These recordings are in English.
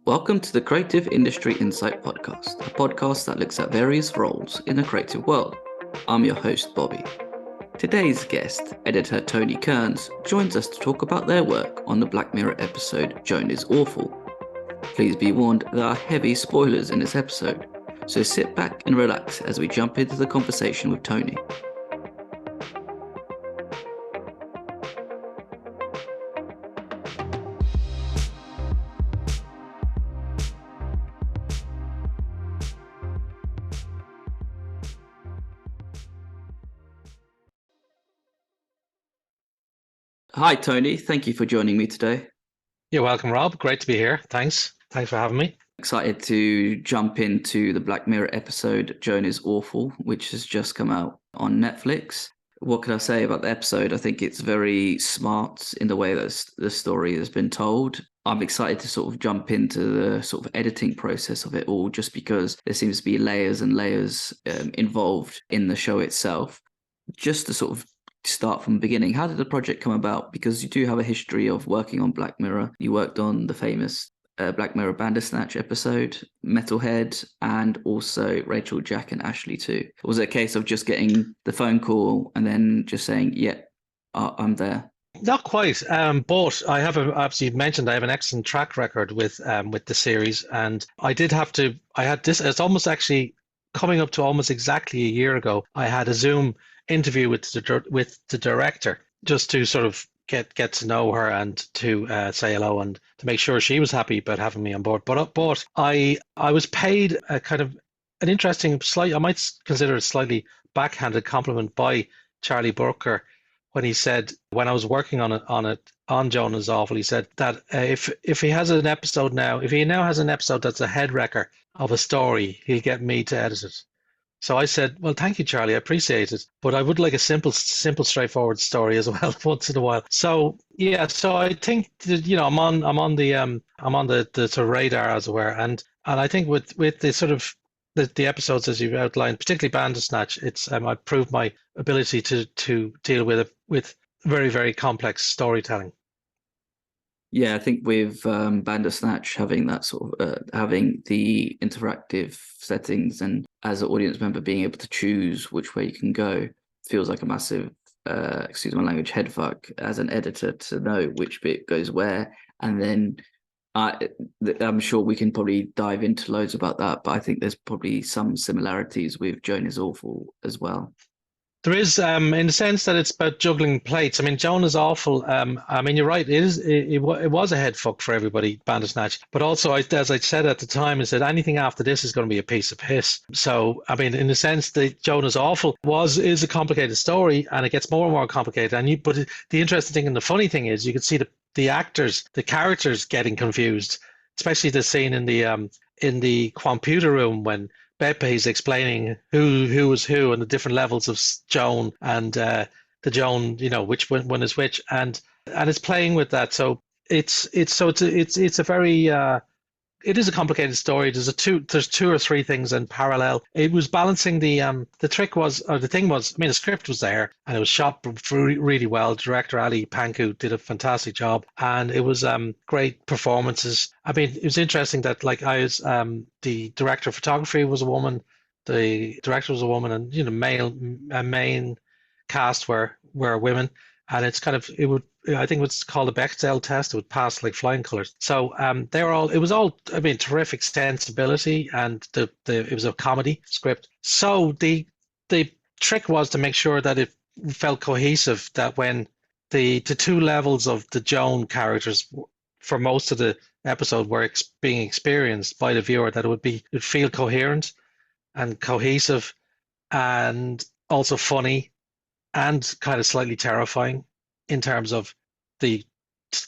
Welcome to the Creative Industry Insight podcast, a podcast that looks at various roles in the creative world. I'm your host, Bobby. Today's guest, editor Tony Kearns, joins us to talk about their work on the Black Mirror episode Joan is Awful. Please be warned, there are heavy spoilers in this episode, so sit back and relax as we jump into the conversation with Tony. Hi, Tony. Thank you for joining me today. You're welcome, Rob. Great to be here. Thanks. Thanks for having me. Excited to jump into the Black Mirror episode Joan is Awful, which has just come out on Netflix. What can I say about the episode? I think it's very smart in the way that the story has been told. I'm excited to sort of jump into the sort of editing process of it all, just because there seems to be layers and layers involved in the show itself. Just to sort of start from the beginning, how did the project come about? Because you do have a history of working on Black Mirror. You worked on the famous Black Mirror Bandersnatch episode, Metalhead, and also Rachel, Jack, and Ashley too. Was it a case of just getting the phone call and then just saying, "Yeah, I'm there"? Not quite, but I have obviously mentioned I have an excellent track record with the series, and I had this. It's almost actually coming up to almost exactly a year ago. I had a Zoom interview with the director just to sort of get to know her and to say hello and to make sure she was happy about having me on board. But I was paid a kind of an interesting, I might consider it slightly backhanded compliment by Charlie Brooker when he said, when I was working on Joan is Awful, he said that if he has an episode now, if he now has an episode that's a head wrecker of a story, he'll get me to edit it. So I said, well, thank you, Charlie. I appreciate it. But I would like a simple, straightforward story as well once in a while. So yeah, so I think that, I'm on the sort of radar, as it were. And I think with the sort of the episodes as you've outlined, particularly Bandersnatch, it's I've proved my ability to deal with very, very complex storytelling. Yeah, I think with Bandersnatch having that sort of having the interactive settings and as an audience member being able to choose which way you can go feels like a massive, excuse my language, headfuck as an editor to know which bit goes where. And then I'm sure we can probably dive into loads about that, but I think there's probably some similarities with Joan is Awful as well. There is, in the sense that it's about juggling plates. I mean, Joan is Awful. I mean, you're right. It was a head fuck for everybody, Bandersnatch. But also, as I said at the time, I said anything after this is going to be a piece of piss. So, I mean, in the sense that Joan is Awful is a complicated story, and it gets more and more complicated. But the interesting thing and the funny thing is, you can see the actors, the characters getting confused, especially the scene in the computer room when Bepe's explaining who was who and the different levels of Joan and the Joan, which one is which, and it's playing with that. So it's a very it is a complicated story. There's two or three things in parallel. It was balancing the trick was, or the thing was, I mean, the script was there and it was shot really well. Director Ali Panku did a fantastic job, and it was great performances. I mean, it was interesting that the director of photography was a woman, the director was a woman, and main cast were women, and it's kind of I think what's called a Bechdel test. It would pass like flying colors. So it was all, I mean, terrific sensibility, and it was a comedy script. So the trick was to make sure that it felt cohesive, that when the two levels of the Joan characters for most of the episode were being experienced by the viewer, that it would feel coherent and cohesive and also funny and kind of slightly terrifying in terms of the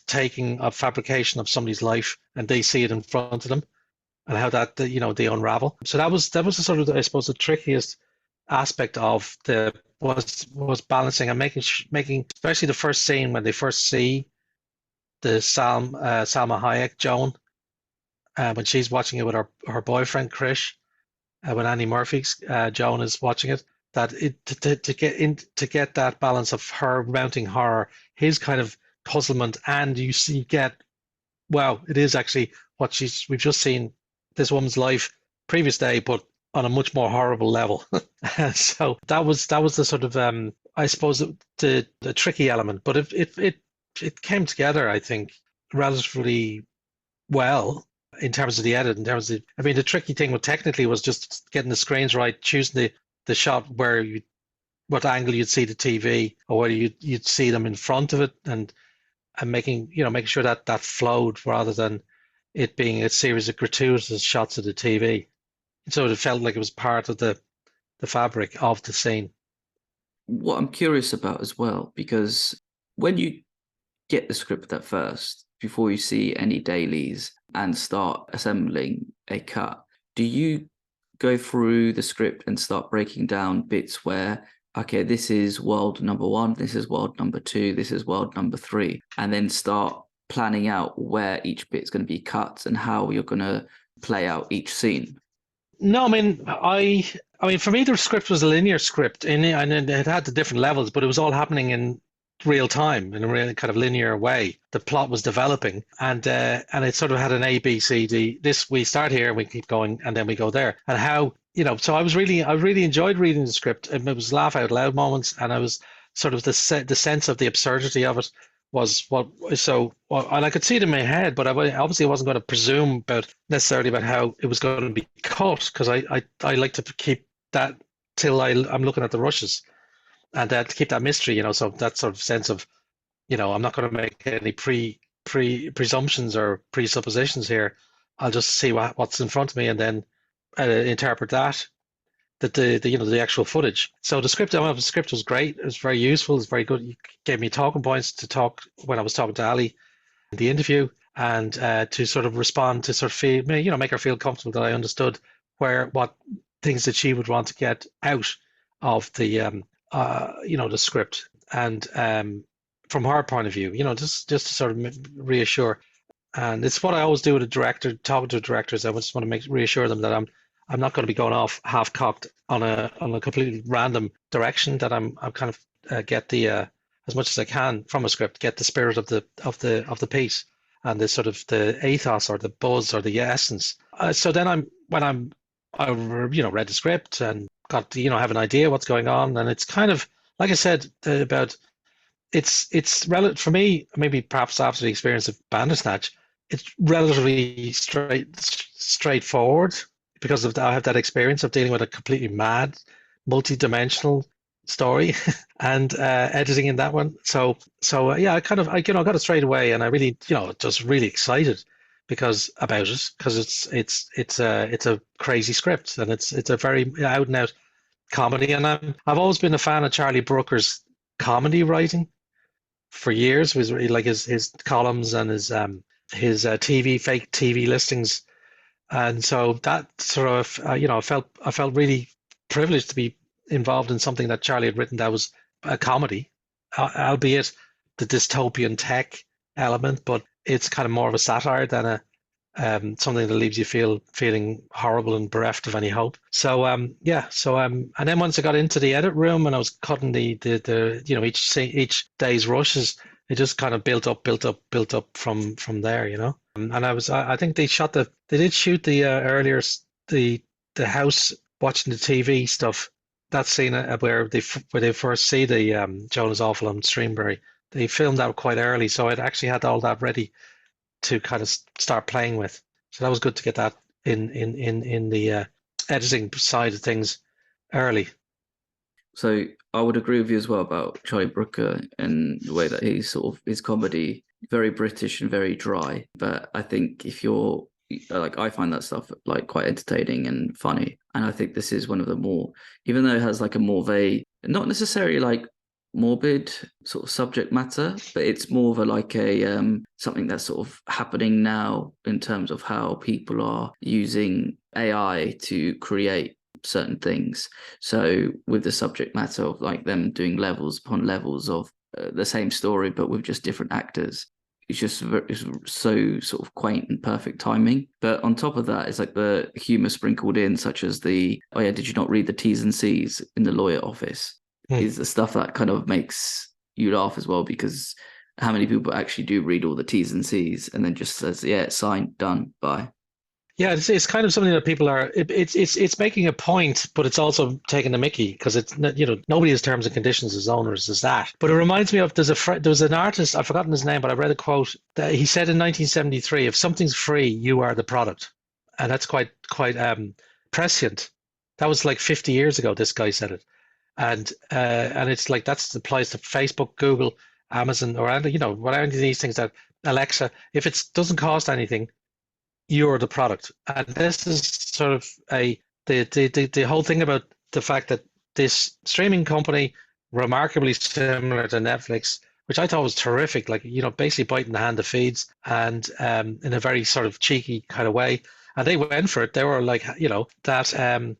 taking of fabrication of somebody's life, and they see it in front of them, and how that they unravel. So that was the sort of, I suppose, the trickiest aspect of was balancing and making, especially the first scene when they first see the Salma Hayek Joan, when she's watching it with her boyfriend Krish, when Annie Murphy's Joan is watching it, that to get that balance of her mounting horror, his kind of puzzlement, and you get, wow, it is actually we've just seen this woman's life previous day, but on a much more horrible level. So that was the sort of I suppose the tricky element, but it came together, I think, relatively well in terms of the edit. In terms of, I mean, the tricky thing with technically was just getting the screens right, choosing the shot where what angle you'd see the TV, or whether you'd see them in front of it, and making sure that that flowed rather than it being a series of gratuitous shots of the TV. So it felt like it was part of the fabric of the scene. What I'm curious about as well, because when you get the script at first, before you see any dailies and start assembling a cut, do you go through the script and start breaking down bits where, okay, this is world number 1, this is world number 2, this is world number 3, and then start planning out where each bit's going to be cut and how you're going to play out each scene? No, I mean, for me, the script was a linear script, and it had the different levels, but it was all happening in real time in a really kind of linear way. The plot was developing, and it sort of had an A, B, C, D. This, we start here, we keep going, and then we go there. And how, so I really enjoyed reading the script. It was laugh out loud moments, and I was sort of the sense of the absurdity of it was and I could see it in my head, but I obviously wasn't going to presume necessarily about how it was going to be cut, because I like to keep that till I'm looking at the rushes, and to keep that mystery, so that sort of sense of, I'm not going to make any presumptions or presuppositions here. I'll just see what's in front of me, and then interpret that the actual footage. So the script was great. It was very useful. It was very good. You gave me talking points to talk when I was talking to Ali in the interview, and to sort of respond to sort of feel, make her feel comfortable that I understood what things that she would want to get out of the the script, and from her point of view, just to sort of reassure. And it's what I always do with a director, talking to directors. I just want to reassure them that I'm not going to be going off half cocked on a completely random direction. That I'm kind of get the as much as I can from a script, get the spirit of the piece, and the sort of the ethos or the buzz or the essence. So then I read the script and got to, have an idea what's going on, and it's kind of like I said about it's relative for me, maybe perhaps after the experience of Bandersnatch, it's relatively straightforward, because I have that experience of dealing with a completely mad, multi-dimensional story and editing in that one. So yeah, I got it straight away, and I really, just really excited because it's a crazy script, and it's a very out and out comedy. And I've always been a fan of Charlie Brooker's comedy writing for years. It was really like his columns and his fake TV listings. And so that sort of, I felt really privileged to be involved in something that Charlie had written that was a comedy, albeit the dystopian tech element, but it's kind of more of a satire than something that leaves you feeling horrible and bereft of any hope. So and then once I got into the edit room and I was cutting the each day's rushes, it just kind of built up from there. And I think they did shoot the earlier the house watching the TV stuff. That scene where they first see the Joan is Awful on Streamberry. They filmed that quite early, so I'd actually had all that ready to kind of start playing with. So that was good to get that in the editing side of things early. So I would agree with you as well about Charlie Brooker and the way that he's sort of his comedy, very British and very dry. But I think if you're like, I find that stuff like quite entertaining and funny. And I think this is one of the more, even though it has like a more not necessarily like morbid sort of subject matter, but it's more of a something that's sort of happening now in terms of how people are using AI to create certain things. So with the subject matter of like them doing levels upon levels of the same story but with just different actors, it's so sort of quaint and perfect timing. But on top of that, it's like the humor sprinkled in, such as did you not read the T's and C's in the lawyer office? Is the stuff that kind of makes you laugh as well, because how many people actually do read all the T's and C's and then just says, yeah, it's signed, done, bye. Yeah, it's kind of something that people are. It's making a point, but it's also taking the Mickey because it's nobody has terms and conditions as owners as that. But it reminds me of there was an artist, I've forgotten his name, but I read a quote that he said in 1973, "If something's free, you are the product," and that's quite prescient. That was like 50 years ago. This guy said it, and it's like that's applies to Facebook, Google, Amazon, or whatever any of these things that Alexa. If it doesn't cost anything, you're the product. And this is sort of the whole thing about the fact that this streaming company, remarkably similar to Netflix, which I thought was terrific, like, basically biting the hand that feeds and in a very sort of cheeky kind of way. And they went for it. They were like, that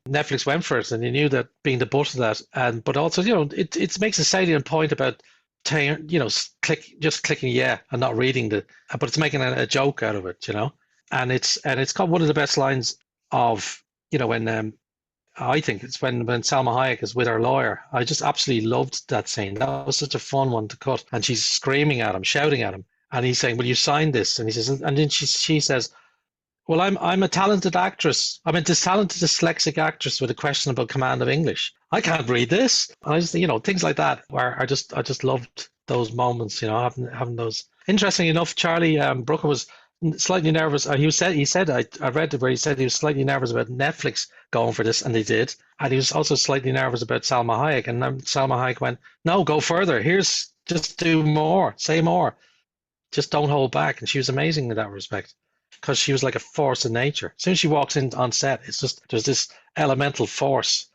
Netflix went for it, and they knew that being the butt of that. But also, it makes a salient point about just clicking yeah and not reading but it's making a joke out of it, And it's got one of the best lines of, when I think it's when Salma Hayek is with her lawyer. I just absolutely loved that scene. That was such a fun one to cut. And she's screaming at him, shouting at him, and he's saying, "Will you sign this?" And he says, and then she says, "Well, I'm a talented actress. I'm a talented dyslexic actress with a questionable command of English. I can't read this." And I just, things like that where I just loved those moments, having those. Interesting enough, Charlie Brooker was slightly nervous. He said I read it where he said he was slightly nervous about Netflix going for this, and they did. And he was also slightly nervous about Salma Hayek, and then Salma Hayek went, "No, go further. Just do more, say more, just don't hold back." And she was amazing in that respect because she was like a force of nature. As soon as she walks in on set, it's just there's this elemental force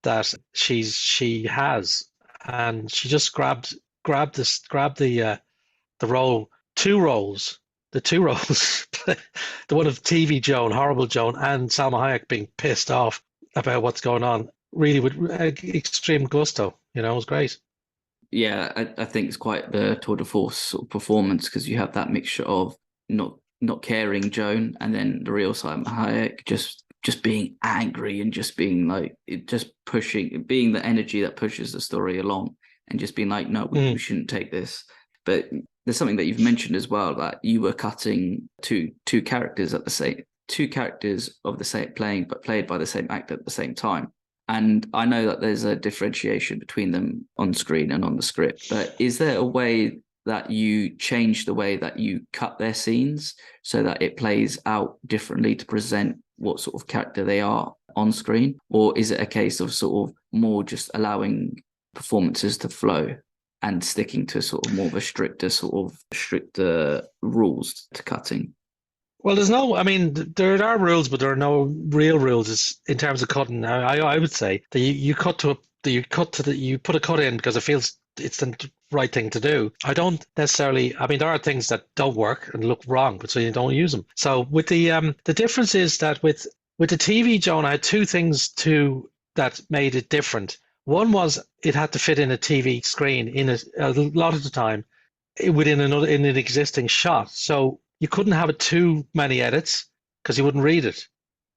that she has, and she just grabbed the role, two roles. The two roles, the one of TV Joan, horrible Joan, and Salma Hayek being pissed off about what's going on, really with extreme gusto. It was great. Yeah, I think it's quite the tour de force sort of performance because you have that mixture of not caring Joan and then the real Salma Hayek just being angry and just being like just pushing, being the energy that pushes the story along and just being like, no, we shouldn't take this. But there's something that you've mentioned as well, that you were cutting two characters of the same playing, but played by the same actor at the same time. And I know that there's a differentiation between them on screen and on the script, but is there a way that you change the way that you cut their scenes so that it plays out differently to present what sort of character they are on screen? Or is it a case of sort of more just allowing performances to flow and sticking to sort of more of a stricter rules to cutting? Well, there are rules, but there are no real rules in terms of cutting. I would say that you put a cut in because it feels it's the right thing to do. I don't necessarily. There are things that don't work and look wrong, but so you don't use them. So with the difference is that with the TV, Joan, I had two things that made it different. One was it had to fit in a TV screen a lot of the time within an existing shot. So you couldn't have it too many edits because you wouldn't read it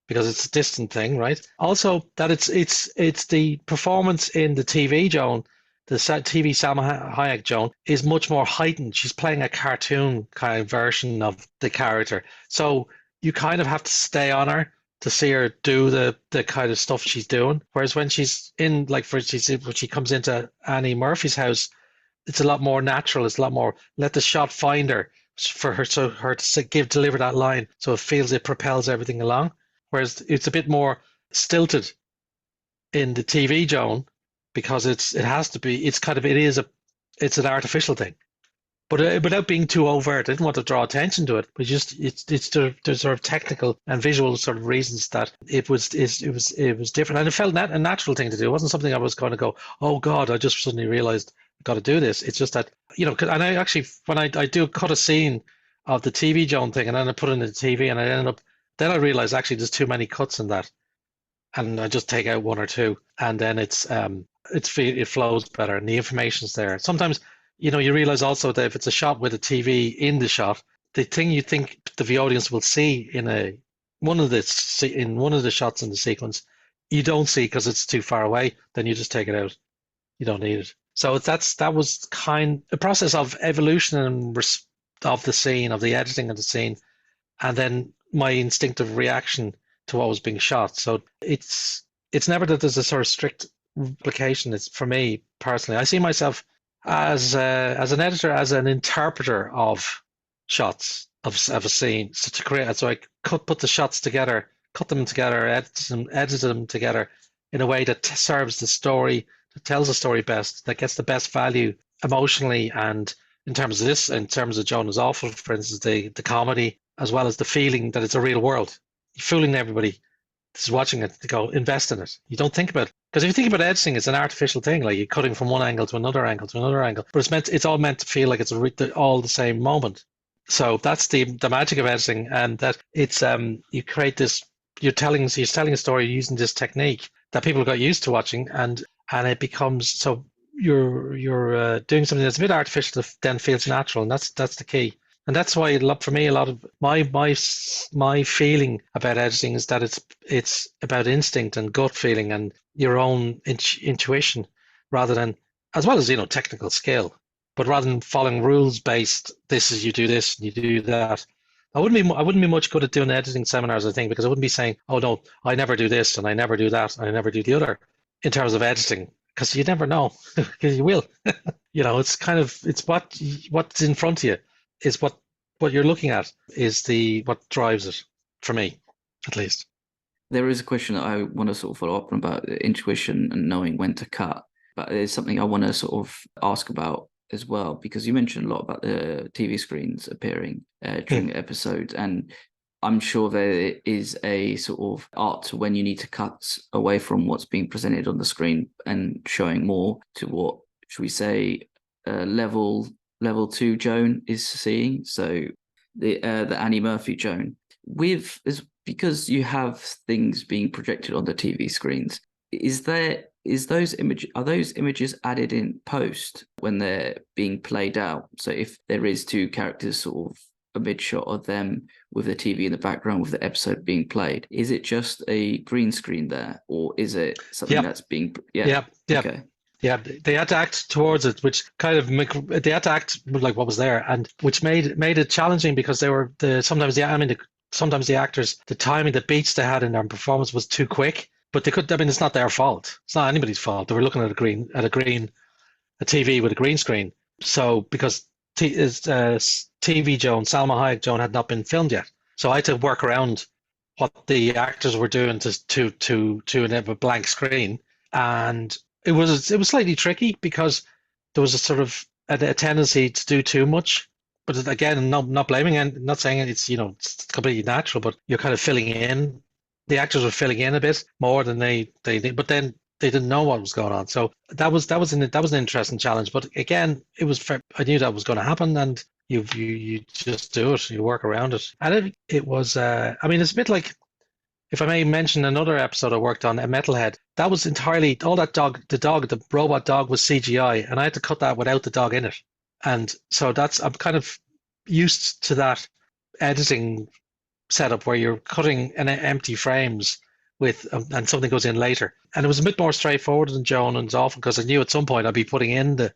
because it's a distant thing, right? Also, that it's the performance in the TV Joan, the TV Salma Hayek Joan, is much more heightened. She's playing a cartoon kind of version of the character, so you kind of have to stay on her to see her do the kind of stuff she's doing. Whereas when she's in, like, when she comes into Annie Murphy's house, it's a lot more natural. It's a lot more let the shot find her for her, so her to deliver that line, so it propels everything along. Whereas it's a bit more stilted in the TV Joan because it's an artificial thing. But without being too overt, I didn't want to draw attention to it. But there's sort of technical and visual sort of reasons that it was different, and it felt a natural thing to do. It wasn't something I was going to go, oh God, I just suddenly realized I've got to do this. It's just that and I actually when I do cut a scene of the TV Joan thing and then I put it in the TV and then I realized actually there's too many cuts in that, and I just take out one or two, and then it flows better and the information's there. Sometimes. You realize also that if it's a shot with a TV in the shot, the thing you think the audience will see in one of the shots in the sequence, you don't see because it's too far away. Then you just take it out. You don't need it. So that was kind a process of evolution and of the scene, of the editing of the scene, and then my instinctive reaction to what was being shot. So it's never that there's a sort of strict replication. It's for me personally, I see myself as an editor, as an interpreter of shots of a scene. So to create, so I put the shots together, cut them together, edit them together in a way that serves the story, that tells the story best, that gets the best value emotionally and in terms of this, in terms of Joan is Awful, for instance, the comedy, as well as the feeling that it's a real world. You're fooling everybody that's watching it to go invest in it. You don't think about it. Because if you think about editing, it's an artificial thing, like you're cutting from one angle to another angle to another angle. But it's all meant to feel like it's all the same moment. So that's the magic of editing, and that it's you create this. You're telling a story using this technique that people got used to watching, and it becomes so you're doing something that's a bit artificial that then feels natural, and that's the key. And that's why for me a lot of my feeling about editing is that it's about instinct and gut feeling and your own intuition rather than, as well as technical skill, but rather than following rules based. This is, you do this and you do that. I wouldn't be much good at doing editing seminars, I think, because I wouldn't be saying, oh no, I never do this and I never do that and I never do the other in terms of editing, because you never know, because you will. It's kind of, it's what's in front of you is what you're looking at is what drives it, for me, at least. There is a question that I want to sort of follow up on about intuition and knowing when to cut, but there's something I want to sort of ask about as well, because you mentioned a lot about the TV screens appearing during the episodes, and I'm sure there is a sort of art to when you need to cut away from what's being presented on the screen and showing more to what, should we say, level 2 Joan is seeing. So the Annie Murphy Joan, because you have things being projected on the TV screens, are those images added in post when they're being played out? So if there is two characters sort of a mid shot of them with the TV in the background with the episode being played, is it just a green screen there, or is it something that's being okay. Yeah, they had to act towards it, which kind of they had to act like what was there, and which made it challenging because sometimes the actors, the timing, the beats they had in their performance was too quick. But they could. I mean, it's not their fault. It's not anybody's fault. They were looking at a TV with a green screen. So because TV Joan, Salma Hayek Joan had not been filmed yet, so I had to work around what the actors were doing to a blank screen, and it was slightly tricky because there was a sort of a tendency to do too much. But again, not blaming and not saying it's it's completely natural, but you're kind of filling in. The actors were filling in a bit more than they did, but then they didn't know what was going on. So that was an interesting challenge. But again, I knew that was going to happen, and you just do it. You work around it, and it was. I mean, it's a bit like, if I may mention another episode I worked on, a Metalhead. That was entirely all that dog. The robot dog was CGI, and I had to cut that without the dog in it. And so I'm kind of used to that editing setup where you're cutting in empty frames and something goes in later, and it was a bit more straightforward than Joan and Awful, because I knew at some point I'd be putting in the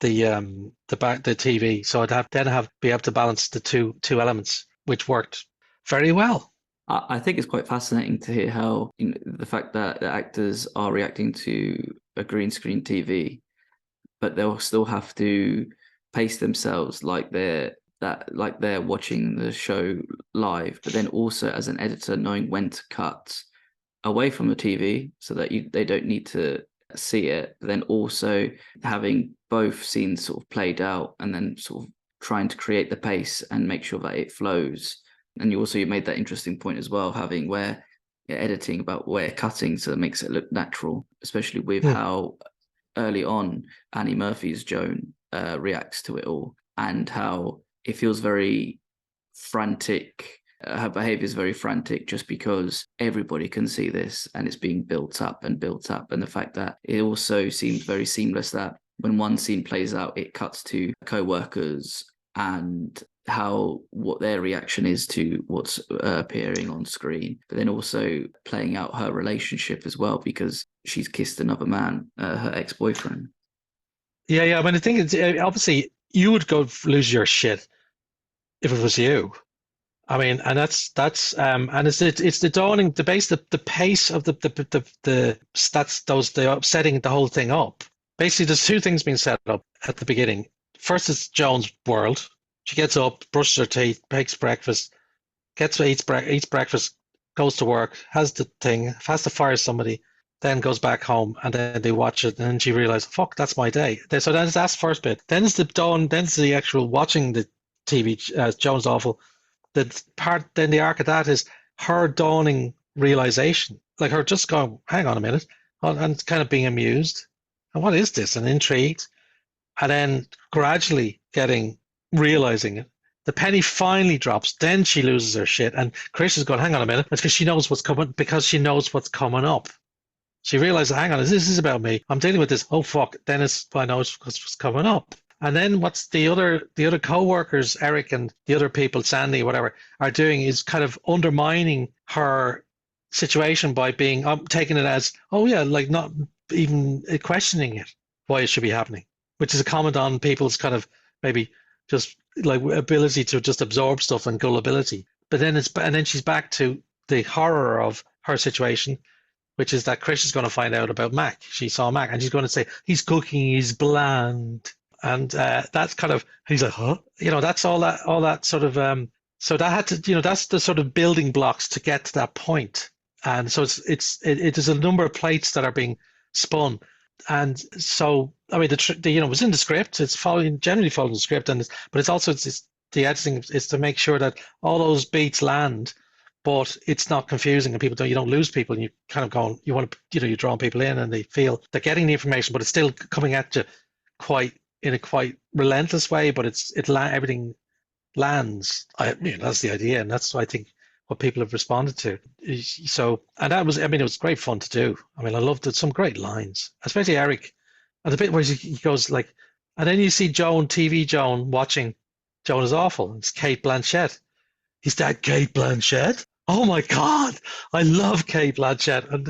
TV, so I'd be able to balance the two elements, which worked very well. I think it's quite fascinating to hear how the fact that the actors are reacting to a green screen TV, but they'll still have to pace themselves like they're watching the show live, but then also as an editor knowing when to cut away from the TV so that they don't need to see it, but then also having both scenes sort of played out and then sort of trying to create the pace and make sure that it flows. And you made that interesting point as well, having where you're editing about where cutting so it makes it look natural, especially with how early on Annie Murphy's Joan reacts to it all, and how it feels very frantic. Her behavior is very frantic just because everybody can see this and it's being built up. And the fact that it also seems very seamless that when one scene plays out, it cuts to co-workers and what their reaction is to what's appearing on screen, but then also playing out her relationship as well, because she's kissed another man, her ex-boyfriend. Yeah, yeah. I mean, the thing is, obviously, you would go lose your shit if it was you. I mean, and and it's the dawning, the pace of the that's those the setting the whole thing up. Basically, there's two things being set up at the beginning. First is Joan's world. She gets up, brushes her teeth, makes breakfast, eats breakfast, goes to work, has the thing, has to fire somebody, then goes back home, and then they watch it, and then she realizes, fuck, that's my day. So that's the first bit. Then it's the dawn. Then it's the actual watching the TV. Joan's awful. Then the arc of that is her dawning realization, like her just going, hang on a minute, and kind of being amused. And what is this? And intrigued, and then gradually realizing it. The penny finally drops. Then she loses her shit, and Chris is going, hang on a minute. It's because she knows what's coming. Because she knows what's coming up. She realizes, hang on, this is about me. I'm dealing with this. Oh fuck! Then I know it's what's coming up. And then what's the other co-workers, Eric and the other people, Sandy, whatever, are doing is kind of undermining her situation by being taking it as, oh yeah, like not even questioning it, why it should be happening, which is a comment on people's kind of maybe just like ability to just absorb stuff and gullibility. But then and then she's back to the horror of her situation, which is that Chris is going to find out about Mac. She saw Mac, and she's going to say he's cooking, he's bland, and that's kind of he's like, huh? That's all that sort of. So that had to, that's the sort of building blocks to get to that point. And so it is a number of plates that are being spun. And so, I mean, it was in the script. It's generally following the script, but it's also the editing is to make sure that all those beats land, but it's not confusing and you don't lose people. And you kind of go, you want to, you're drawing people in and they feel they're getting the information, but it's still coming at you in a quite relentless way. But everything lands. That's the idea, and that's I think what people have responded to. So, and that was, I mean, it was great fun to do. I mean, I loved it. Some great lines, especially Eric, and the bit where he goes like, and then you see Joan, TV Joan, watching Joan is awful. It's Kate Blanchett. Is that Kate Blanchett? Oh my God, I love Kate Blanchett, and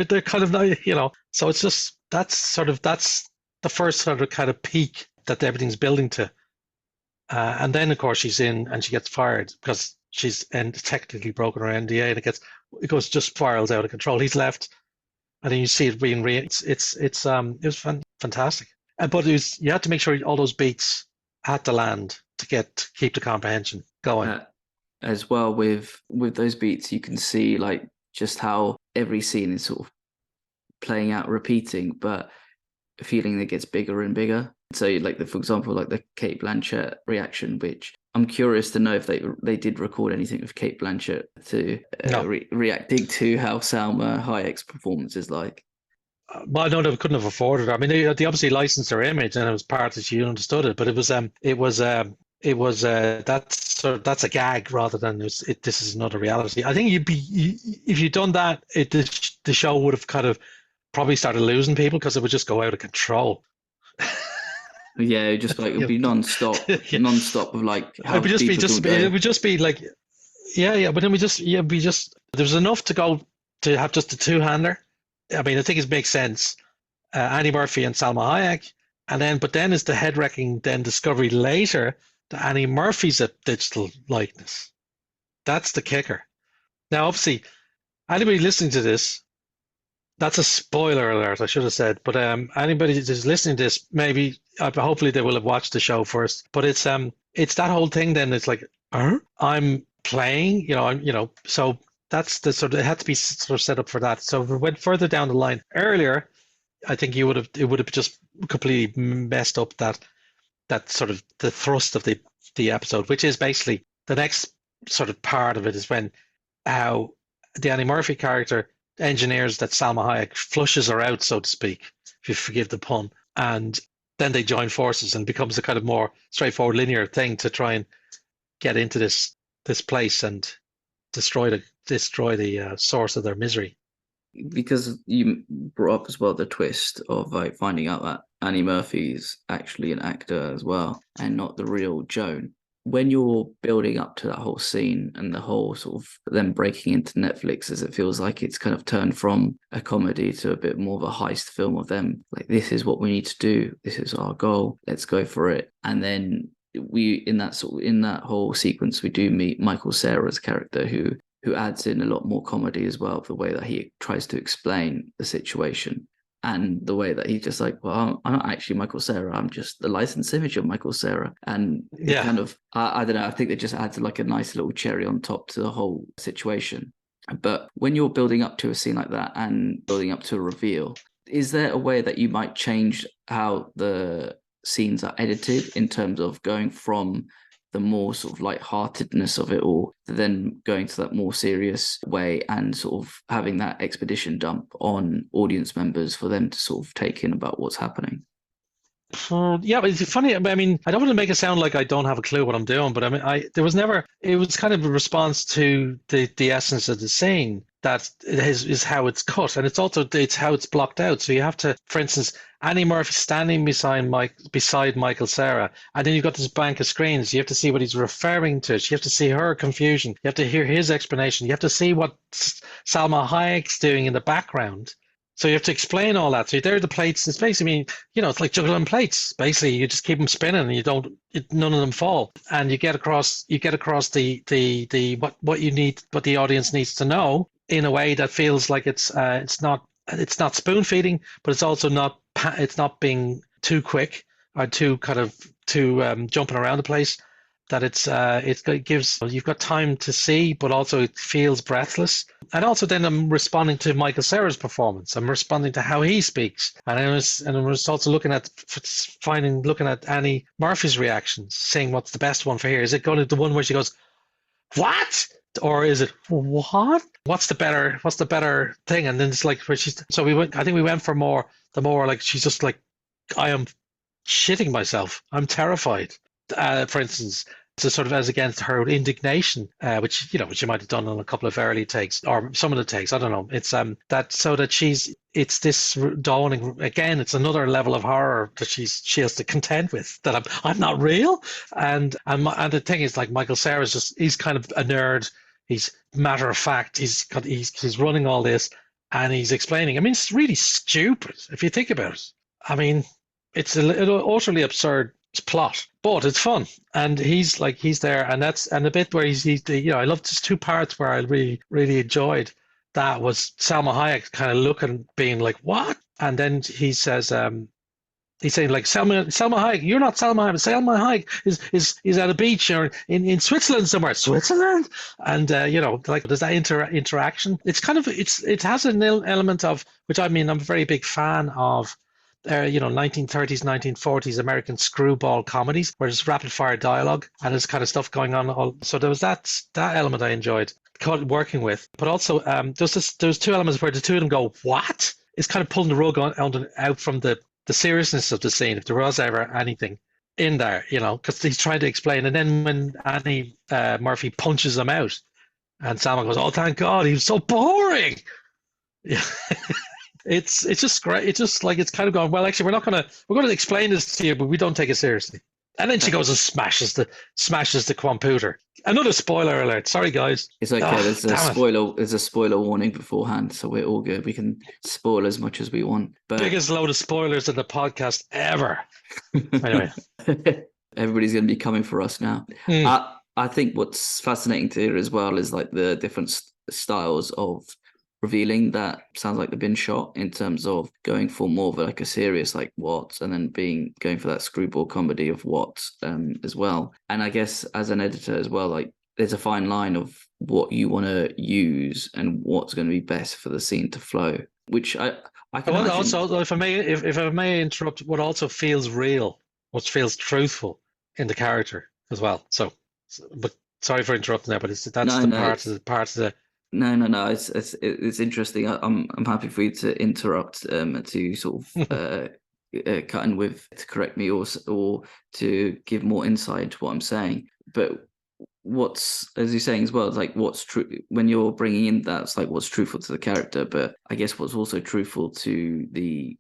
they're kind of So it's just that's the first sort of kind of peak that everything's building to. And then, of course, she's in and she gets fired because she's technically broken her NDA, and it goes just spirals out of control. He's left, and then you see it being it was fantastic. But you had to make sure all those beats had to land to keep the comprehension going. As well, with those beats, you can see like just how every scene is sort of playing out, repeating, but a feeling that gets bigger and bigger. So, like for example, like the Kate Blanchett reaction, which I'm curious to know if they did record anything with Kate Blanchett to reacting to how Salma Hayek's performance is like. Well, no, they couldn't have afforded it. I mean, they obviously licensed her image, and it was part that she understood it. But that's a gag rather than this is another reality. I think if you'd done that, the show would have kind of probably started losing people because it would just go out of control. Yeah, just like it would be non-stop of like how it would just be like yeah. But then there's enough to go to have just a two-hander. I mean, I think it makes sense. Annie Murphy and Salma Hayek, but then is the head-wrecking discovery later that Annie Murphy's a digital likeness. That's the kicker. Now, obviously, anybody listening to this, that's a spoiler alert, I should have said. But anybody that's listening to this, maybe, hopefully they will have watched the show first. But it's that whole thing. Then it's like, I'm playing, so that's the sort of, it had to be sort of set up for that. So if we went further down the line earlier, I think it would have just completely messed up that sort of the thrust of the episode, which is basically the next sort of part of it is when how the Annie Murphy character engineers that Salma Hayek flushes her out, so to speak, if you forgive the pun, and then they join forces and becomes a kind of more straightforward linear thing to try and get into this place and destroy the source of their misery. Because you brought up as well the twist of like finding out that Annie Murphy's actually an actor as well and not the real Joan. when you're building up to that whole scene and the whole sort of them breaking into Netflix, as it feels like it's kind of turned from a comedy to a bit more of a heist film of them, like, this is what we need to do, this is our goal, let's go for it. And then in that whole sequence, we do meet Michael Cera's character, who adds in a lot more comedy as well, the way that he tries to explain the situation. And the way that he's just like, well, I'm not actually Michael Cera. I'm just the licensed image of Michael Cera. And it kind of, I don't know, I think it just adds like a nice little cherry on top to the whole situation. But when you're building up to a scene like that and building up to a reveal, is there a way that you might change how the scenes are edited in terms of going from the more sort of lightheartedness of it all, then going to that more serious way and sort of having that expedition dump on audience members for them to sort of take in about what's happening? Yeah, but it's funny. I mean, I don't want to make it sound like I don't have a clue what I'm doing, but I mean, there was never. It was kind of a response to the essence of the scene that is how it's cut, and it's how it's blocked out. So you have to, for instance, Annie Murphy standing beside Michael Cera, and then you've got this bank of screens. You have to see what he's referring to. You have to see her confusion. You have to hear his explanation. You have to see what Salma Hayek's doing in the background. So you have to explain all that. So there are the plates. It's basically, I mean, it's like juggling plates. Basically, you just keep them spinning, and none of them fall. And you get across the what you need, what the audience needs to know in a way that feels like it's not spoon feeding, but it's also not being too quick or too jumping around the place. That it gives, you've got time to see, but also it feels breathless. And also then I'm responding to Michael Cera's performance. I'm responding to how he speaks. And I was also looking at Annie Murphy's reactions, saying what's the best one for here. Is it going to the one where she goes, "What?" Or is it, "What? What's the better thing?" And then it's like where I think we went for the more like she's just like, "I am shitting myself. I'm terrified." For instance, so sort of as against her indignation, which she might have done on a couple of early takes or some of the takes. I don't know. It's it's this dawning again. It's another level of horror that she has to contend with. That I'm not real, and the thing is, like, Michael Cera's he's kind of a nerd. He's matter of fact. He's running all this, and he's explaining. I mean, it's really stupid if you think about it. I mean, it's an utterly absurd plot, but it's fun, and he's there, and the bit where he's I loved just two parts where I really enjoyed. That was Salma Hayek kind of looking, being like, "What?" And then he says, he's saying, like, Salma Hayek, you're not Salma Hayek. Salma Hayek is at a beach or in Switzerland somewhere. Switzerland, and like, there's that interaction. It's kind of it has an element of, which, I mean, I'm a very big fan of. 1930s, 1940s American screwball comedies where there's rapid fire dialogue and there's kind of stuff going on. So there was that element I enjoyed working with, but also there's two elements where the two of them go, "What?" It's kind of pulling the rug out from the seriousness of the scene, if there was ever anything in there, because he's trying to explain, and then when Annie Murphy punches him out, and Salma goes, "Oh, thank God, he was so boring." Yeah. It's just great. It's just like, it's kind of going, well, actually, we're going to explain this to you, but we don't take it seriously. And then she goes and smashes the computer. Another spoiler alert. Sorry, guys. It's okay. There's a spoiler warning beforehand, so we're all good. We can spoil as much as we want. But biggest load of spoilers in the podcast ever. Anyway, everybody's going to be coming for us now. I think what's fascinating to hear as well is like the different styles of revealing that sounds like they've been shot, in terms of going for more of like a serious, like, what, and then going for that screwball comedy of what as well. And I guess as an editor as well, like, there's a fine line of what you want to use and what's going to be best for the scene to flow, which I can imagine. Also, if I may interrupt, what also feels real, what feels truthful in the character as well. So but sorry for interrupting that, but part of the No. It's interesting. I'm happy for you to interrupt, to sort of cut in with, to correct me, or to give more insight to what I'm saying. But what's, as you're saying as well, it's like, what's true when you're bringing in that, it's like what's truthful to the character, but I guess what's also truthful to the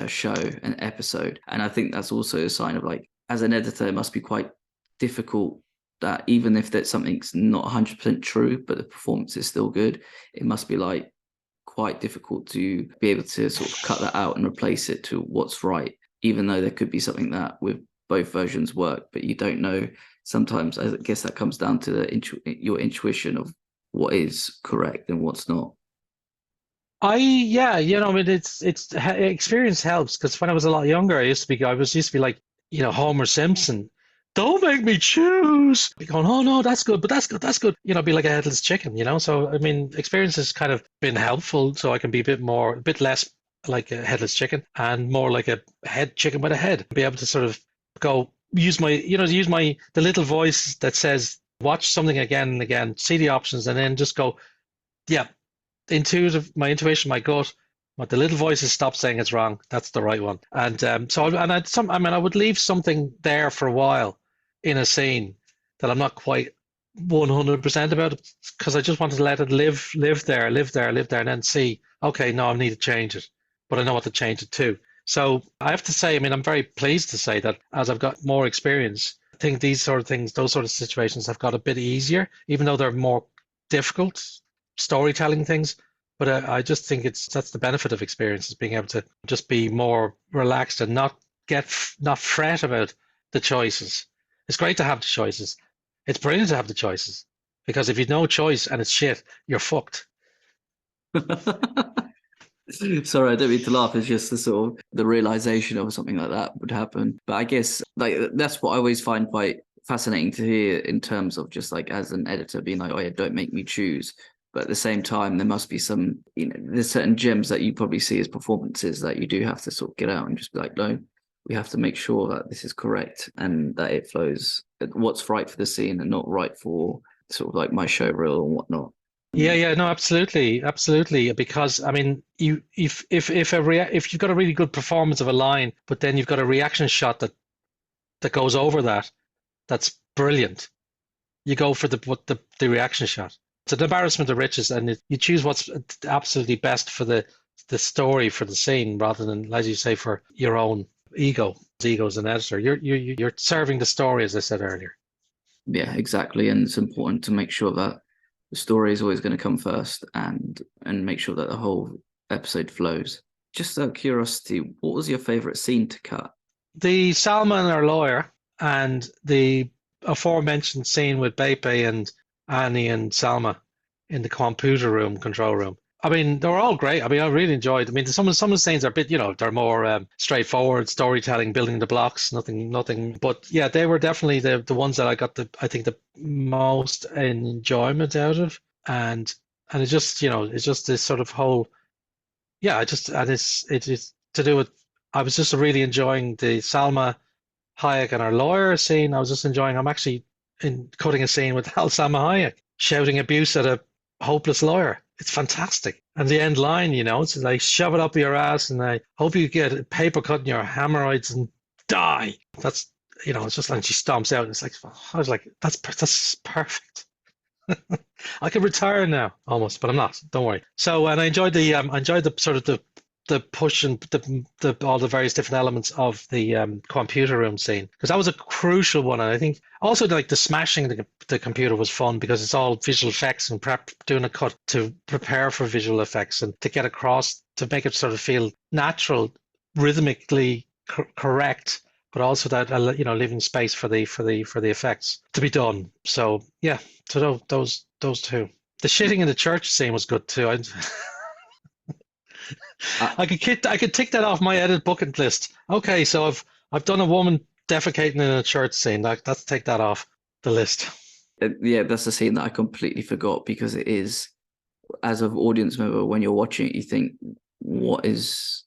show and episode. And I think that's also a sign of, like, as an editor, it must be quite difficult that even if that something's not 100% true, but the performance is still good, it must be like quite difficult to be able to sort of cut that out and replace it to what's right, even though there could be something that with both versions work, but you don't know. Sometimes I guess that comes down to your intuition of what is correct and what's not. Yeah, I mean, it's experience helps because when I was a lot younger, I used to be like, Homer Simpson. Don't make me choose. Be going, oh no, that's good, but that's good, that's good. Be like a headless chicken. So I mean, experience has kind of been helpful, so I can be a bit less like a headless chicken and more like a head chicken with a head. Be able to sort of use the little voice that says, watch something again and again, see the options, and then just go, yeah, my intuition, my gut, but the little voices stop saying it's wrong. That's the right one. And I would leave something there for a while in a scene that I'm not quite 100% about because I just wanted to let it live there, and then see, okay, no, I need to change it, but I know what to change it to. So I have to say, I mean, I'm very pleased to say that as I've got more experience, I think these sort of things, those sort of situations have got a bit easier, even though they're more difficult storytelling things. But I just think that's the benefit of experience, is being able to just be more relaxed and not fret about the choices. It's great to have the choices. It's brilliant to have the choices because if you've no choice and it's shit, you're fucked. Sorry, I don't mean to laugh. It's just the sort of the realization of something like that would happen. But I guess like that's what I always find quite fascinating to hear in terms of just like as an editor being like, oh yeah, don't make me choose. But at the same time, there must be some, there's certain gems that you probably see as performances that you do have to sort of get out and just be like, no, we have to make sure that this is correct and that it flows, what's right for the scene and not right for sort of like my show reel and whatnot. Yeah, no, absolutely, absolutely. Because I mean, if you've got a really good performance of a line, but then you've got a reaction shot that goes over that, that's brilliant. You go for the reaction shot. It's an embarrassment of riches, and you choose what's absolutely best for the story, for the scene, rather than, as you say, for your own ego. Ego as an editor, you're serving the story, as I said earlier. Yeah, exactly, and it's important to make sure that the story is always going to come first, and make sure that the whole episode flows. Just out of curiosity, what was your favorite scene to cut? The Salma and her lawyer, and the aforementioned scene with Bepe and Annie and Salma in the computer room, control room. I mean, they were all great. I mean, I really enjoyed. I mean, some of the scenes are a bit, they're more straightforward storytelling, building the blocks, nothing. But yeah, they were definitely the ones that I got I think the most enjoyment out of, and it's just, it's just this sort of whole, yeah, it's to do with. I was just really enjoying the Salma Hayek and our lawyer scene. I was just enjoying. I'm actually cutting a scene with Salma Hayek shouting abuse at a hopeless lawyer. It's fantastic. And the end line, it's like, shove it up your ass, and I hope you get a paper cut in your hemorrhoids and die. That's, it's just like she stomps out. And it's like, I was like, that's perfect. I could retire now almost, but I'm not. Don't worry. So, and I enjoyed the sort of the push and all the various different elements of the computer room scene, because that was a crucial one. And I think also like the smashing the computer was fun because it's all visual effects and doing a cut to prepare for visual effects and to get across, to make it sort of feel natural, rhythmically correct, but also that leaving space for the effects to be done. So yeah, so those two. The shitting in the church scene was good too. I could tick that off my edit bucket list. Okay, so I've done a woman defecating in a church scene. Let's take that off the list. Yeah, that's a scene that I completely forgot, because it is, as an audience member, when you're watching it, you think, what is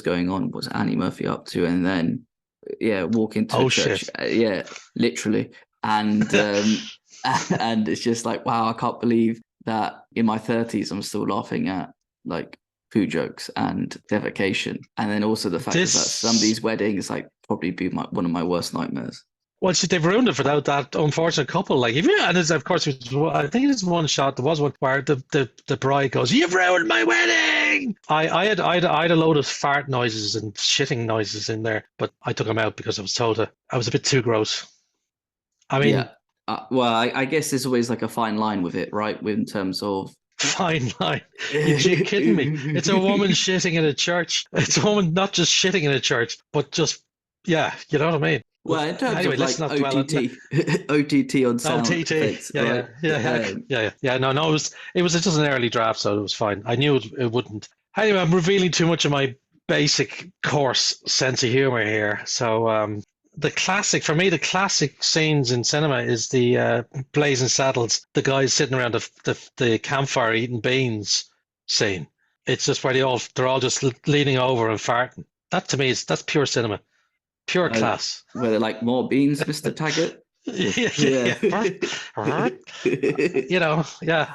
going on? What's Annie Murphy up to? And then, yeah, walk into a church. Yeah, literally. And and it's just like, wow, I can't believe that in my 30s I'm still laughing at like poo jokes and defecation, and then also the fact that somebody's wedding is like probably be one of my worst nightmares. Well, they've ruined it for that unfortunate couple. Like, and of course, I think it's one shot. There was one where the bride goes, "You've ruined my wedding." I had a load of fart noises and shitting noises in there, but I took them out because I was told I was a bit too gross. I mean, Well, I guess there's always like a fine line with it, right? In terms of Fine line. You're kidding me. It's a woman shitting in a church. It's a woman not just shitting in a church, but just, yeah, you know what I mean? well, in terms Anyway, of let's like not dwell on OTT on sound OTT. effects, Yeah, right? yeah, yeah. No, it was just an early draft, so it was fine. I knew it wouldn't. Anyway, I'm revealing too much of my basic coarse sense of humor here. So, for me, the classic scenes in cinema is the Blazing Saddles, the guys sitting around the campfire eating beans scene. It's just where they're all just leaning over and farting. That to me that's pure cinema, pure uh, class. where they're like more beans, Mr. Taggart. Yeah. Yeah. Yeah.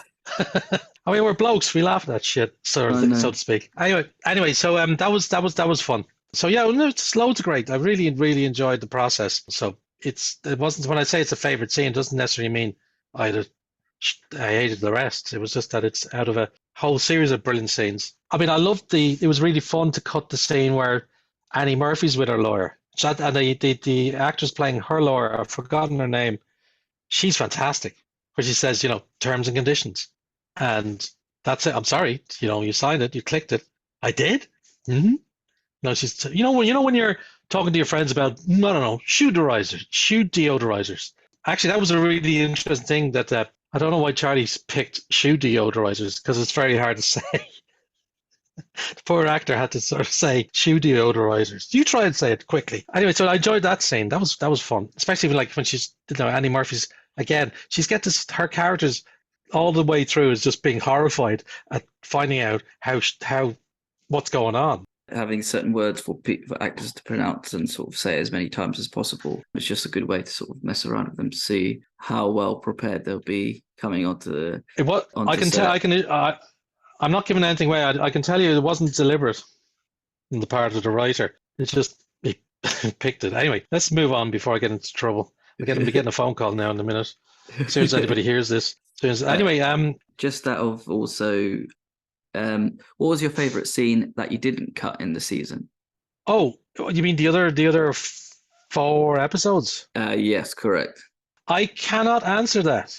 I mean, we're blokes. We laugh at that shit, sort of I thing, so know. to speak. Anyway. So that was fun. So yeah, well, it's loads of great. I really really enjoyed the process. So it wasn't when I say it's a favorite scene, it doesn't necessarily mean I had a, I hated the rest. It was just that it's out of a whole series of brilliant scenes. I mean, I loved it was really fun to cut the scene where Annie Murphy's with her lawyer. And the actress playing her lawyer, I've forgotten her name. She's fantastic. Where she says, terms and conditions. And that's it. I'm sorry, you signed it, you clicked it. I did? Mm-hmm. No, she's when you're talking to your friends about no, shoe deodorizers. Actually, that was a really interesting thing that I don't know why Charlie's picked shoe deodorizers because it's very hard to say. The poor actor had to sort of say shoe deodorizers. You try and say it quickly. Anyway, so I enjoyed that scene. That was fun, especially like when she's Annie Murphy's again. She's get this her characters all the way through is just being horrified at finding out how what's going on. Having certain words for actors to pronounce and sort of say as many times as possible. It's just a good way to sort of mess around with them to see how well prepared they'll be coming onto I can tell. I'm not giving anything away. I can tell you it wasn't deliberate on the part of the writer. It's just he picked it. Anyway, let's move on before I get into trouble. We're getting a phone call now in a minute. As soon as anybody hears this. Anyway, just that of also, what was your favorite scene that you didn't cut in the season? oh, you mean the other 4 episodes? Yes, correct. I cannot answer that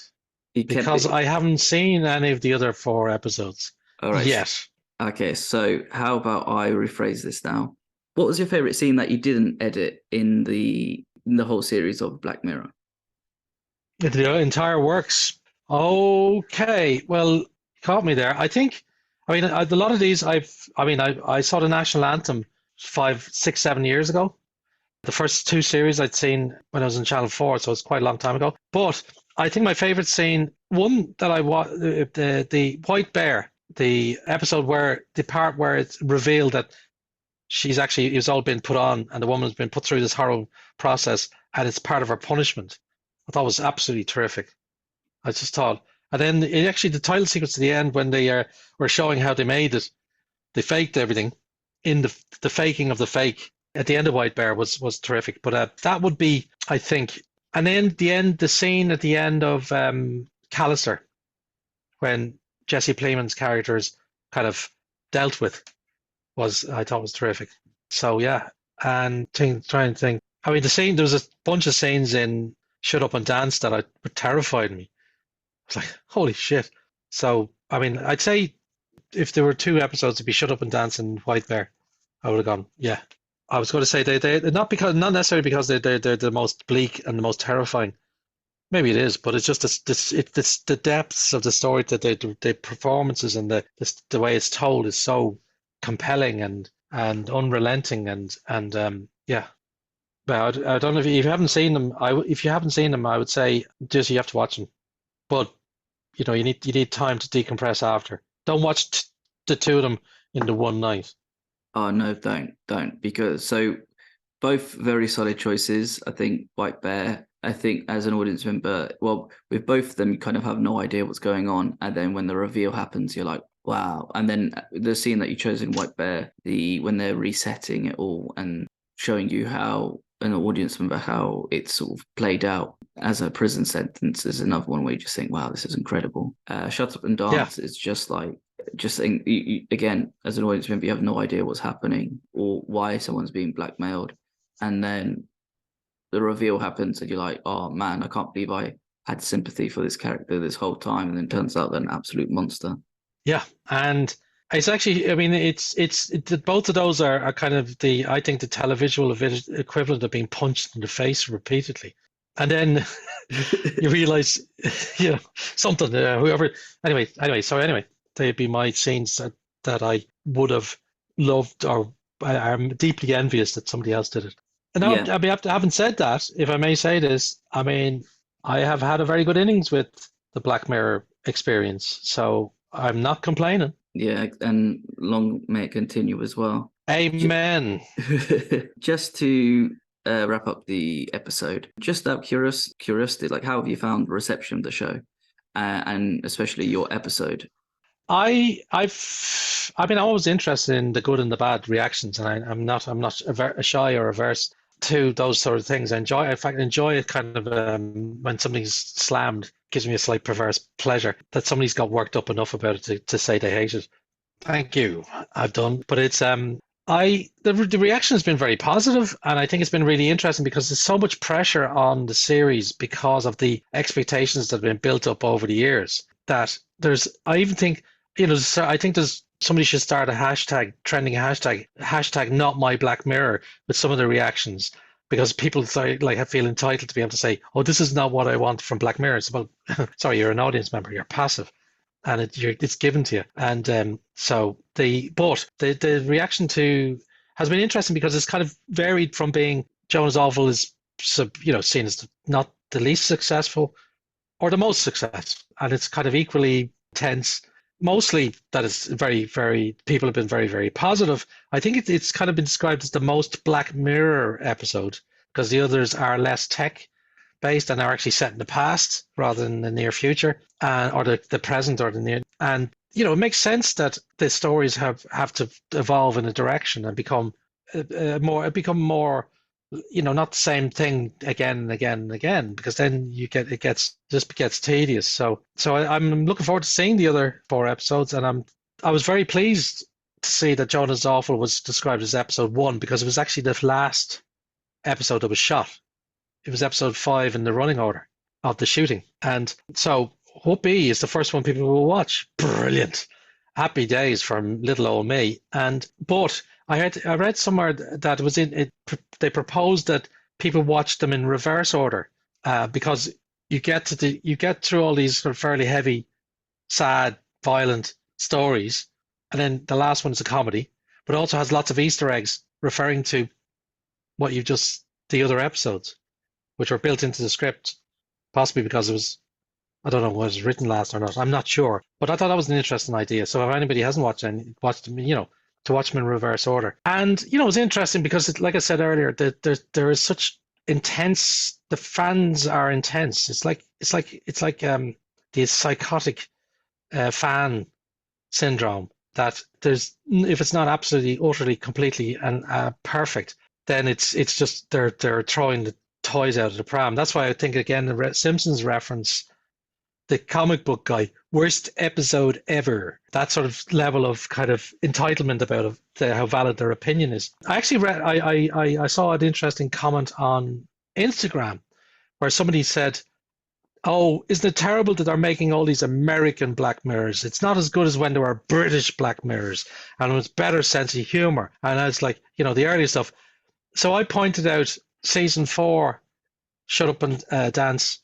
because I haven't seen any of the other 4 episodes all right. yet. Okay, so how about I rephrase this now? What was your favorite scene that you didn't edit in the whole series of Black Mirror? The entire works. Okay, well, you caught me there. I mean, a lot of these I saw the national anthem 5, 6, 7 years ago. The first 2 series I'd seen when I was in Channel 4, so it's quite a long time ago. But I think my favorite scene, one that I watched, the White Bear, the episode where the part where it's revealed that it was all been put on and the woman's been put through this horrible process and it's part of her punishment. I thought it was absolutely terrific. I just thought, and then the title sequence at the end when they were showing how they made it, they faked everything in the faking of the fake at the end of White Bear was terrific. But that would be, I think, and then the scene at the end of Callister when Jesse Plemons' character is kind of dealt with I thought was terrific. So yeah, and trying to think. I mean, there was a bunch of scenes in Shut Up and Dance that terrified me. It's like, holy shit. So, I mean, I'd say if there were 2 episodes, it'd be Shut Up and Dance and White Bear. I would have gone, yeah. I was going to say they not necessarily because they're the most bleak and the most terrifying. Maybe it is, but it's just it's the depths of the story that the performances and the way it's told is so compelling and unrelenting and yeah. But I don't know if you haven't seen them. If you haven't seen them, I would say just you have to watch them. But you need time to decompress after. Don't watch the 2 of them in the one night. Oh no, don't because both very solid choices. I think White Bear. I think as an audience member, well, with both of them, you kind of have no idea what's going on, and then when the reveal happens, you're like, wow. And then the scene that you chose in White Bear, when they're resetting it all and showing you how an audience member how it's sort of played out as a prison sentence is another one where you just think, wow, this is incredible. Shut Up and Dance is just saying again, as an audience member, you have no idea what's happening or why someone's being blackmailed, and then the reveal happens and you're like, oh man, I can't believe I had sympathy for this character this whole time, and then turns out they're an absolute monster. Yeah, and it's actually, I mean, both of those are kind of I think the televisual equivalent of being punched in the face repeatedly. And then you realize, something, whoever, anyway, they'd be my scenes that I would have loved, or I'm deeply envious that somebody else did it. And now, Yeah. I mean, having said that, if I may say this, I mean, I have had a very good innings with the Black Mirror experience, so I'm not complaining. Yeah, and long may it continue as well. Amen. Just to wrap up the episode, just out of curiosity, like, how have you found the reception of the show, and especially your episode? I'm always interested in the good and the bad reactions, and I'm not shy or averse to those sort of things. In fact, I enjoy it kind of when something's slammed. Gives me a slight perverse pleasure that somebody's got worked up enough about it to say they hate it. Thank you, I've done. But it's the reaction has been very positive, and I think it's been really interesting because there's so much pressure on the series because of the expectations that have been built up over the years. That I even think, I think somebody should start a hashtag, trending hashtag not my Black Mirror, with some of the reactions, because people feel entitled to be able to say, oh, this is not what I want from Black Mirror. It's about, sorry, you're an audience member, you're passive, and it's given to you. And so the reaction to has been interesting because it's kind of varied from being Joan is Awful is seen as not the least successful or the most successful, and it's kind of equally tense. Mostly that is very, very, people have been very, very positive. I think it's kind of been described as the most Black Mirror episode because the others are less tech based and are actually set in the past rather than the near future, or the present or the near. And it makes sense that the stories have to evolve in a direction and become more not the same thing again and again and again, because then it gets tedious. So I'm looking forward to seeing the other 4 episodes, and I was very pleased to see that Joan is Awful was described as episode 1 because it was actually the last episode that was shot. It was episode 5 in the running order of the shooting, and so Whoopi is the first one people will watch. Brilliant, happy days from little old me. But I read somewhere that was in it. They proposed that people watch them in reverse order because you get through all these sort of fairly heavy, sad, violent stories, and then the last one is a comedy, but also has lots of Easter eggs referring to the other episodes, which were built into the script, possibly because it was, I don't know, was it written last or not. I'm not sure, but I thought that was an interesting idea. So if anybody hasn't watched them, to watch them in reverse order. And it's interesting because, like I said earlier, there is such intense. The fans are intense. It's like the psychotic fan syndrome that if it's not absolutely, utterly, completely and perfect, then it's just they're throwing the toys out of the pram. That's why I think, again, the Simpsons reference, the comic book guy, worst episode ever. That sort of level of kind of entitlement about how valid their opinion is. I actually read, I saw an interesting comment on Instagram where somebody said, oh, isn't it terrible that they're making all these American Black Mirrors? It's not as good as when there were British Black Mirrors, and it was better sense of humor. And I was like, the early stuff. So I pointed out season 4, Shut Up and Dance,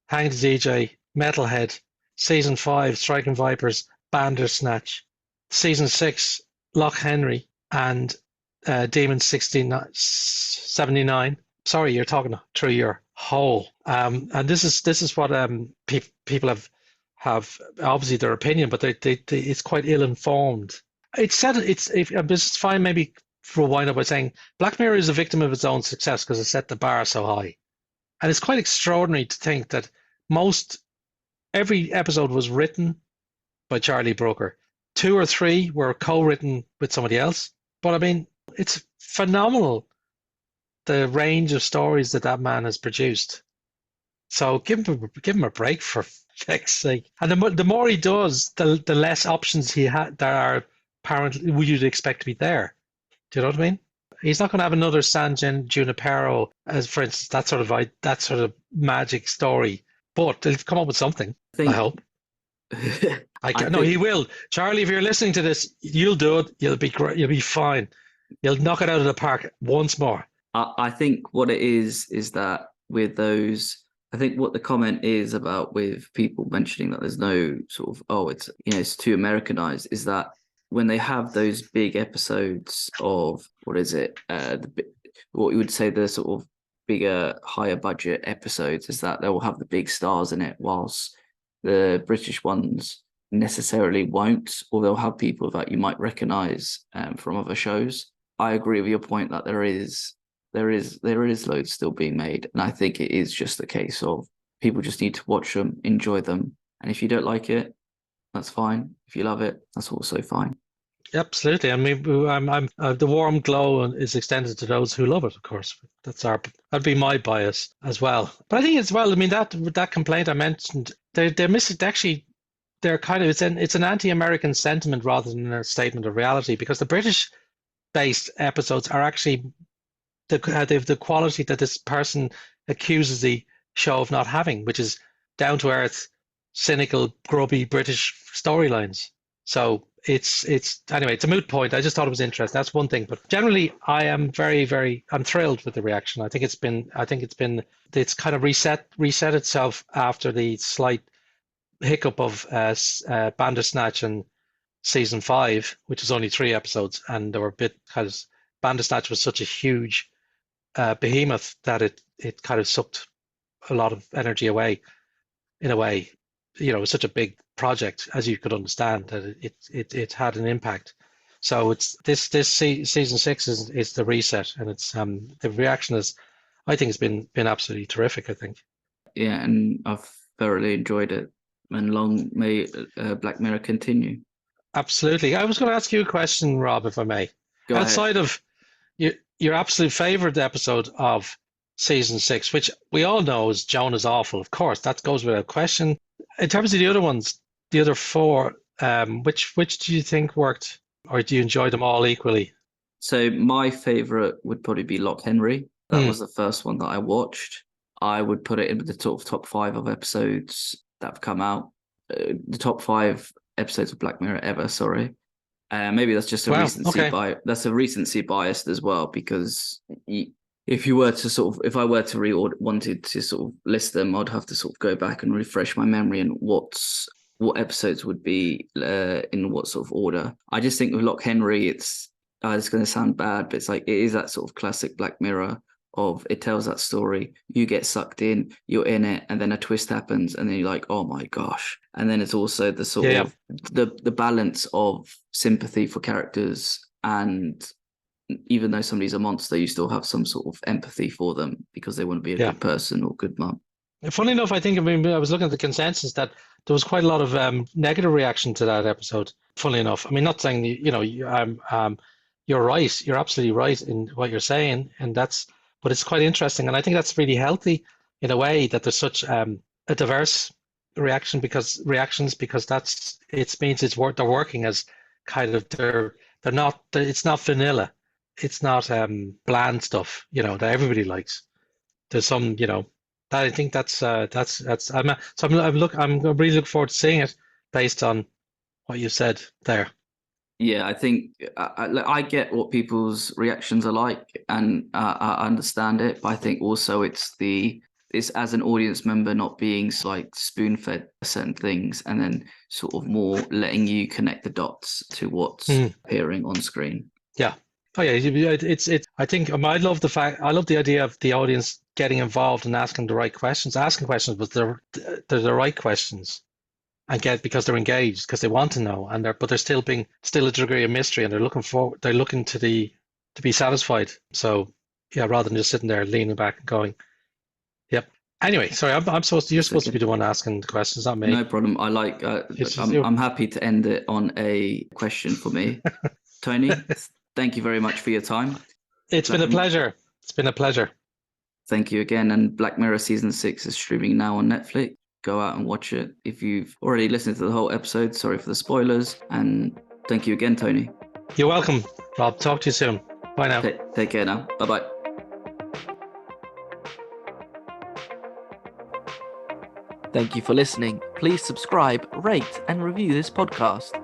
Hang the DJ, Metalhead, season 5, Striking Vipers, Bandersnatch, season 6, Loch Henry, and Demon 79. Sorry, you're talking through your hole. And this is what people have obviously their opinion, but it's quite ill informed. It's said it's fine. Maybe for a wind up by saying Black Mirror is a victim of its own success because it set the bar so high, and it's quite extraordinary to think that every episode was written by Charlie Brooker. 2 or 3 were co-written with somebody else. But I mean, it's phenomenal, the range of stories that man has produced. So give him a break, for feck's sake. And the more he does, the less options there are apparently you'd expect to be there. Do you know what I mean? He's not going to have another San Junipero, as for instance, that sort of magic story but they'll come up with something. I think I hope. I No, he think will. Charlie, if you're listening to this, you'll do it. You'll be great. You'll be fine. You'll knock it out of the park once more. I think what it is that with those, I think what the comment is about with people mentioning that there's no sort of, oh, it's, it's too Americanized, is that when they have those big episodes of, what is it, what you would say the sort of bigger, higher budget episodes, is that they will have the big stars in it, whilst the British ones necessarily won't, or they'll have people that you might recognize from other shows. I agree with your point that there is loads still being made, and I think it is just a case of people just need to watch them, enjoy them, and if you don't like it, that's fine. If you love it, that's also fine. Absolutely. I mean, the warm glow is extended to those who love it, of course. That'd be my bias as well. But I think as well, I mean, that complaint I mentioned, they're missing, actually, they're kind of, it's an anti-American sentiment rather than a statement of reality, because the British-based episodes are actually they have the quality that this person accuses the show of not having, which is down-to-earth, cynical, grubby British storylines. So it's anyway, it's a moot point. I just thought it was interesting. That's one thing. But generally, I am I'm thrilled with the reaction. It's kind of reset itself after the slight hiccup of Bandersnatch and season 5, which was only 3 episodes, and they were a bit, because Bandersnatch was such a huge behemoth that it kind of sucked a lot of energy away. In a way, it was such a big project, as you could understand, that it had an impact. So it's this season 6 is the reset, and it's the reaction is, I think, it's been absolutely terrific. I think. Yeah, and I've thoroughly enjoyed it, and long may Black Mirror continue. Absolutely. I was going to ask you a question, Rob, if I may. Go Outside ahead. of your absolute favorite episode of season 6, which we all know is Joan is awful, of course, that goes without question. In terms of the other ones, the other 4, which do you think worked, or do you enjoy them all equally? So my favorite would probably be Lock Henry. That was the first one that I watched. I would put it in the top 5 of episodes that have come out. The top 5 episodes of Black Mirror ever. Sorry. Maybe that's just a recency bias. That's a recency biased as well, because if I were to wanted to sort of list them, I'd have to sort of go back and refresh my memory and what episodes would be in what sort of order. I just think with Lock Henry, it's going to sound bad, but it's like, it is that sort of classic Black Mirror of, it tells that story, you get sucked in, you're in it, and then a twist happens, and then you're like, oh my gosh. And then it's also the sort of the balance of sympathy for characters, and even though somebody's a monster, you still have some sort of empathy for them because they want to be a good person or good mum. Funny enough, I was looking at the consensus that there was quite a lot of negative reaction to that episode. Funnily enough, I mean, not saying you're right, you're absolutely right in what you're saying, but it's quite interesting, and I think that's really healthy in a way that there's such a diverse reactions, because it means they're working as kind of they're not, it's not vanilla, it's not bland stuff that everybody likes. There's some that I think that's I'm really looking forward to seeing it based on what you said there. Yeah, I think I get what people's reactions are like, and I understand it. But I think also it's as an audience member not being like spoon-fed certain things, and then sort of more letting you connect the dots to what's appearing on screen. Yeah. Oh yeah, I think I love the idea of the audience getting involved and asking the right questions. Asking questions, but they're the right questions. And because they're engaged, because they want to know, but they're still a degree of mystery, and they're looking to be satisfied. So yeah, rather than just sitting there leaning back and going, yep. Anyway, sorry, you're supposed to be the one asking the questions, not me. No problem. I'm happy to end it on a question for me. Tony, thank you very much for your time. It's been a pleasure. It's been a pleasure. Thank you again. And Black Mirror season 6 is streaming now on Netflix. Go out and watch it. If you've already listened to the whole episode, sorry for the spoilers. And thank you again, Tony. You're welcome, Rob. Talk to you soon. Bye now. Take care now. Bye-bye. Thank you for listening. Please subscribe, rate, and review this podcast.